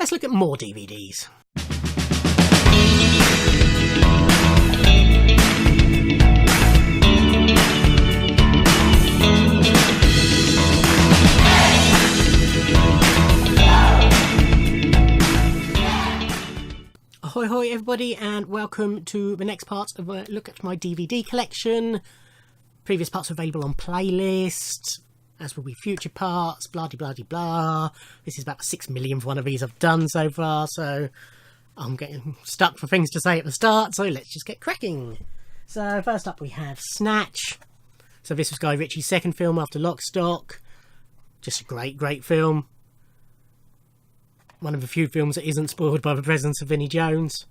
let's look at more DVDs. Ahoy hoy everybody, and welcome to the next part of a look at my DVD collection. Previous parts are available on playlist, as will be future parts, blah de blah de blah. This is about the 6 millionth one of these I've done so far, so I'm getting stuck for things to say at the start, so let's just get cracking. So first up we have Snatch. So this was Guy Ritchie's second film after Lock, Stock. Just a great film. One of the few films that isn't spoiled by the presence of Vinnie Jones.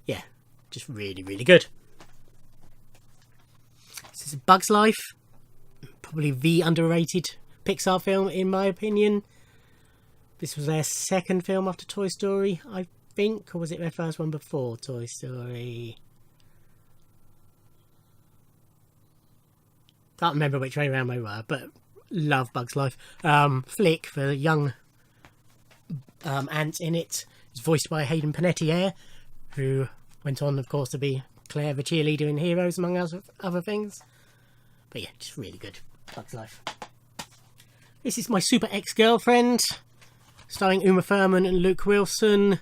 Yeah, just really good. This is Bug's Life. Probably the underrated Pixar film in my opinion. This was their second film after Toy Story, I think. Or was it their first one before Toy Story? Can't remember which way around they were, but love Bug's Life. Flick, for young ant in it, is voiced by Hayden Panettiere, who went on of course to be Claire the cheerleader in Heroes among other things. But yeah, just really good. Bug's Life. This is My Super Ex-Girlfriend, starring Uma Thurman and Luke Wilson.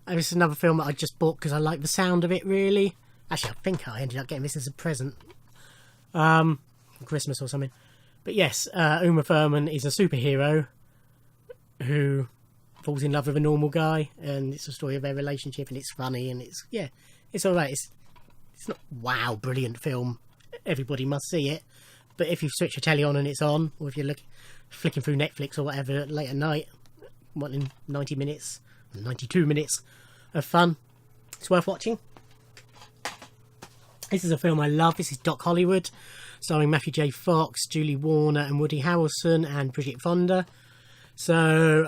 This is another film that I just bought because I like the sound of it really. Actually, I think I ended up getting this as a present for Christmas or something. But yes, Uma Thurman is a superhero who falls in love with a normal guy, and it's a story of their relationship, and it's funny, and it's alright. It's not wow brilliant film, everybody must see it, but if you switch your telly on and it's on, or if you're flicking through Netflix or whatever late at night, wanting 90 minutes 92 minutes of fun, it's worth watching. This is a film I love. This is Doc Hollywood, starring Matthew J. Fox, Julie Warner and Woody Harrelson and Bridget Fonda. So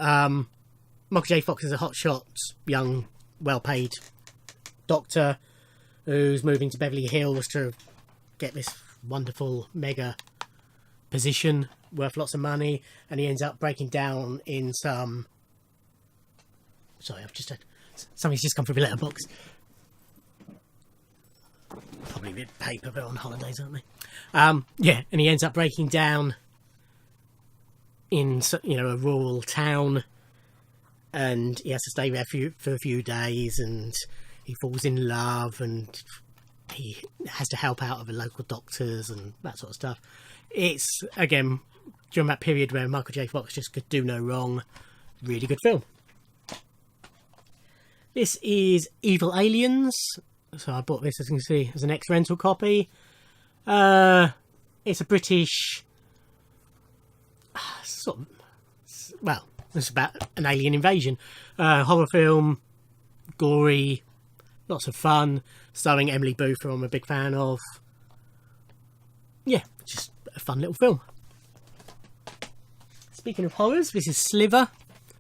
Michael J. Fox is a hotshot, young, well-paid doctor who's moving to Beverly Hills to get this wonderful mega position worth lots of money, and he ends up breaking down in some... Sorry, somebody's just come through the letterbox. Probably a bit of paper, but on holidays, aren't they? Yeah, and he ends up breaking down in, a rural town, and he has to stay there for a few days, and he falls in love, and he has to help out other local doctors and that sort of stuff. It's, again, during that period where Michael J. Fox just could do no wrong. Really good film. This is Evil Aliens. So I bought this, as you can see, as an ex-rental copy. It's a British... well, it's about an alien invasion. Horror film, gory, lots of fun, starring Emily Booth, who I'm a big fan of. Yeah, just a fun little film. Speaking of horrors, this is Sliver,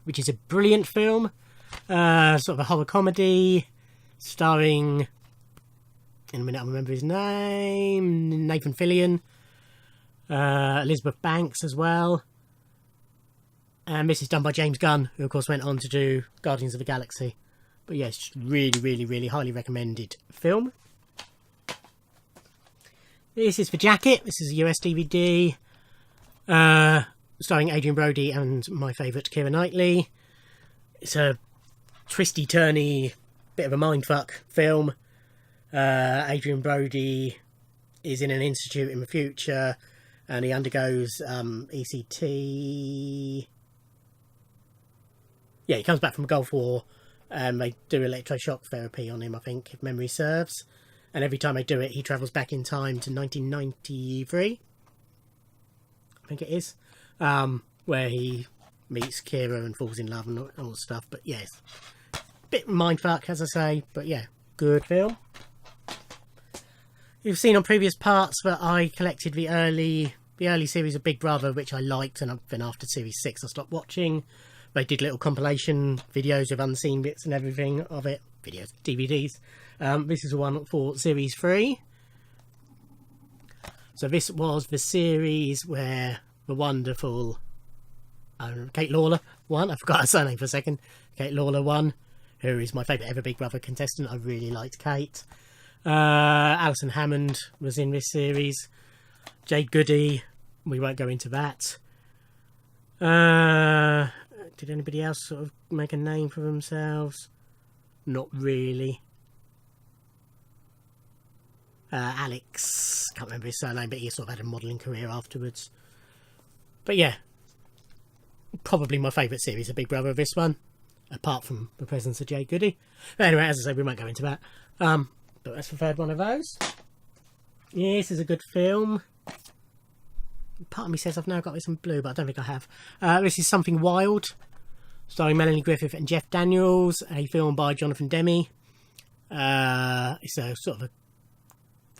which is a brilliant film. Sort of a horror comedy, starring... in a minute I'll remember his name, Nathan Fillion, Elizabeth Banks as well. And this is done by James Gunn, who of course went on to do Guardians of the Galaxy. But yes, just really highly recommended film. This is The Jacket. This is a US DVD, starring Adrien Brody and my favourite Keira Knightley. It's a twisty-turny, bit of a mindfuck film. Adrien Brody is in an institute in the future, and he undergoes ECT. Yeah, he comes back from the Gulf War, and they do electroshock therapy on him, I think, if memory serves. And every time they do it, he travels back in time to 1993, I think it is, where he meets Keira and falls in love and all stuff. But yes, bit mindfuck, as I say, but yeah, good film. You've seen on previous parts that I collected the early series of Big Brother, which I liked, and then after series 6 I stopped watching. They did little compilation videos of unseen bits and everything of it. Videos, DVDs. This is the one for series 3. So this was the series where the wonderful Kate Lawler won. I forgot her surname for a second. Kate Lawler won, who is my favourite ever Big Brother contestant. I really liked Kate. Alison Hammond was in this series. Jade Goody, we won't go into that. Did anybody else sort of make a name for themselves? Not really. Alex, can't remember his surname, but he sort of had a modelling career afterwards. But yeah, probably my favourite series of Big Brother, this one, apart from the presence of Jade Goody. But anyway, as I say, we won't go into that. But that's the third one of those. Yeah, this is a good film. Part of me says I've now got this in blue, but I don't think I have. This is Something Wild, starring Melanie Griffith and Jeff Daniels, a film by Jonathan Demme. It's a sort of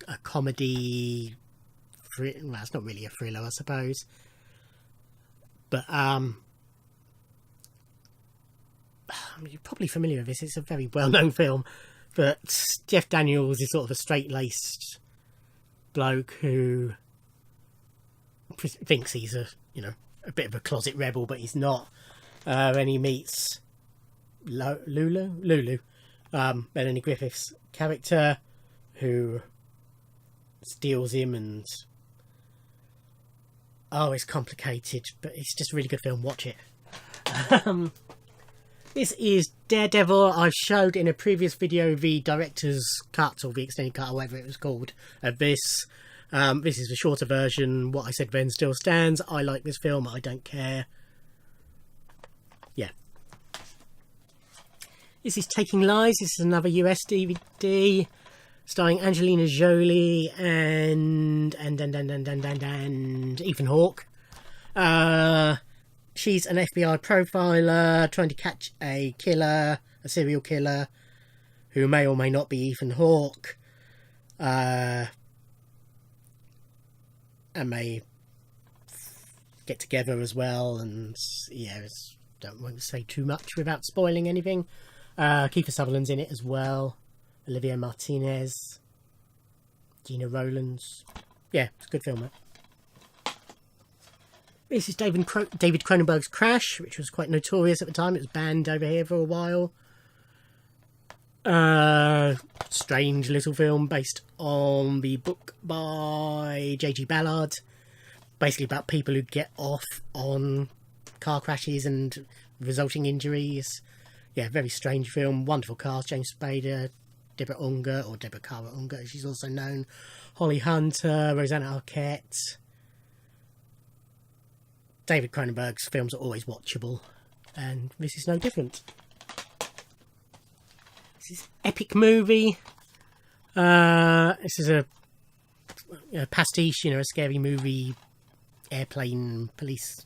a comedy. Well, it's not really a thriller, I suppose. But you're probably familiar with this. It's a very well-known film. But Jeff Daniels is sort of a straight-laced bloke who thinks he's a bit of a closet rebel, but he's not. And he meets Lulu, Melanie Griffith's character, who steals him, and it's complicated, but it's just a really good film. Watch it. This is Daredevil. I showed in a previous video the director's cut, or the extended cut, or whatever it was called, of this. This is the shorter version. What I said then still stands. I like this film. I don't care. Yeah. This is Taking Lies. This is another US DVD starring Angelina Jolie and Ethan Hawke. She's an FBI profiler trying to catch a serial killer, who may or may not be Ethan Hawke. And may get together as well, and yeah, don't want to say too much without spoiling anything. Kiefer Sutherland's in it as well. Olivia Martinez, Gina Rowlands. Yeah, it's a good film, mate. This is David Cronenberg's Crash, which was quite notorious at the time. It was banned over here for a while. Strange little film based on the book by J.G. Ballard. Basically about people who get off on car crashes and resulting injuries. Yeah, very strange film. Wonderful cast. James Spader, Deborah Kara Unger, she's also known. Holly Hunter, Rosanna Arquette. David Cronenberg's films are always watchable, and this is no different. This is Epic Movie. This is a pastiche, a scary movie, airplane, police,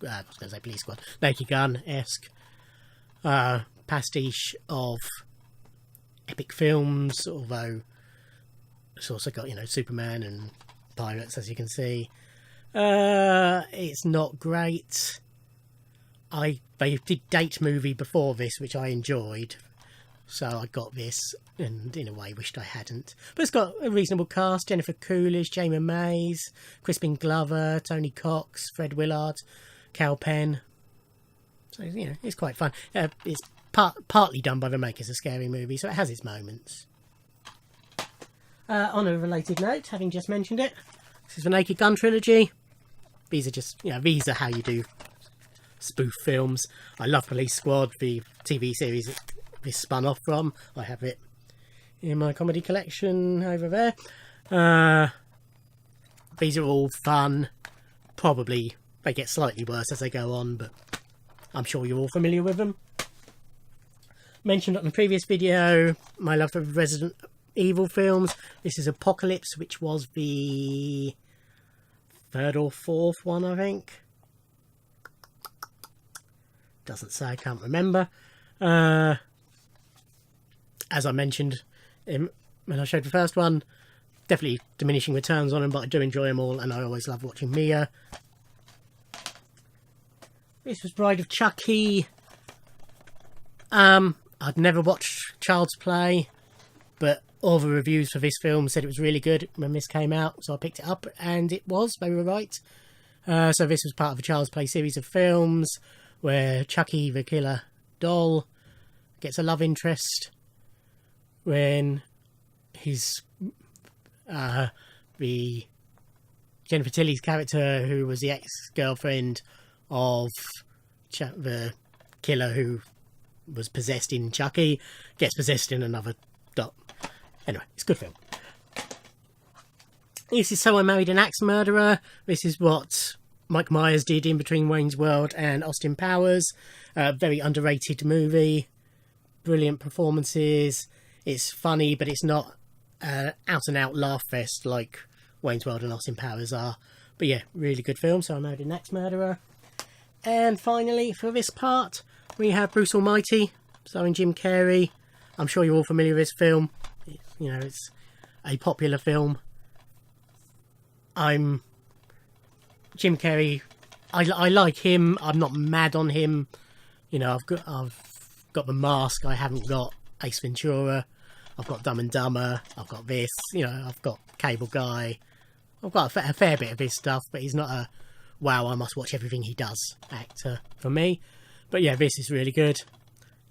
I was going to say police squad, Naked Gun-esque pastiche of epic films, although it's also got, Superman and pirates, as you can see. It's not great. They did Date Movie before this, which I enjoyed, so I got this, and in a way wished I hadn't. But it's got a reasonable cast: Jennifer Coolidge, Jamie Mays, Crispin Glover, Tony Cox, Fred Willard, Cal Penn. So it's quite fun. It's partly done by the makers of Scary Movie, so it has its moments. On a related note, having just mentioned it, this is the Naked Gun trilogy. These are just, these are how you do spoof films. I love Police Squad, the TV series this spun off from. I have it in my comedy collection over there. These are all fun. Probably they get slightly worse as they go on, but I'm sure you're all familiar with them. Mentioned on the previous video my love for Resident Evil films. This is Apocalypse, which was the third or fourth one, I think. Doesn't say, I can't remember. As I mentioned when I showed the first one, definitely diminishing returns on them, but I do enjoy them all, and I always love watching Mia. This was Bride of Chucky. I'd never watched Child's Play, but all the reviews for this film said it was really good when this came out, so I picked it up, and it was. They were right. So this was part of a Child's Play series of films where Chucky the killer doll gets a love interest when his the Jennifer Tilly's character, who was the ex-girlfriend of the killer who was possessed in Chucky, gets possessed in another doll. Anyway, it's a good film. This is So I Married an Axe Murderer. This is what Mike Myers did in between Wayne's World and Austin Powers. Very underrated movie. Brilliant performances. It's funny, but it's not out and out laugh fest like Wayne's World and Austin Powers are. But yeah, really good film. So I Married an Axe Murderer. And finally, for this part, we have Bruce Almighty, starring Jim Carrey. I'm sure you're all familiar with this film. You know, it's a popular film. Jim Carrey. I like him. I'm not mad on him. You know, I've got The Mask. I haven't got Ace Ventura. I've got Dumb and Dumber. I've got this. You know, I've got Cable Guy. I've got a fair bit of his stuff, but he's not a wow, I must watch everything he does actor for me. But yeah, this is really good.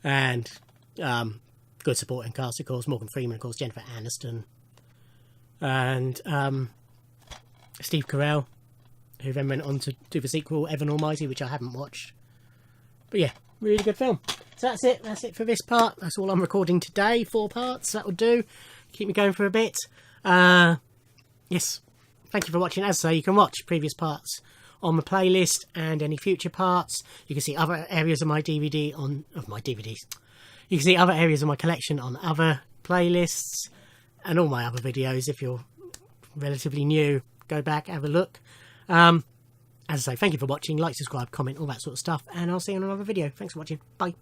And good supporting cast, of course. Morgan Freeman, of course. Jennifer Aniston. And Steve Carell, who then went on to do the sequel, Evan Almighty, which I haven't watched. But yeah, really good film. So that's it. That's it for this part. That's all I'm recording today. 4 parts. That will do. Keep me going for a bit. Yes. Thank you for watching. As I say, you can watch previous parts on the playlist and any future parts. You can see other areas of my DVDs. You can see other areas of my collection on other playlists and all my other videos. If you're relatively new, go back, have a look. As I say, thank you for watching. Like, subscribe, comment, all that sort of stuff. And I'll see you in another video. Thanks for watching. Bye.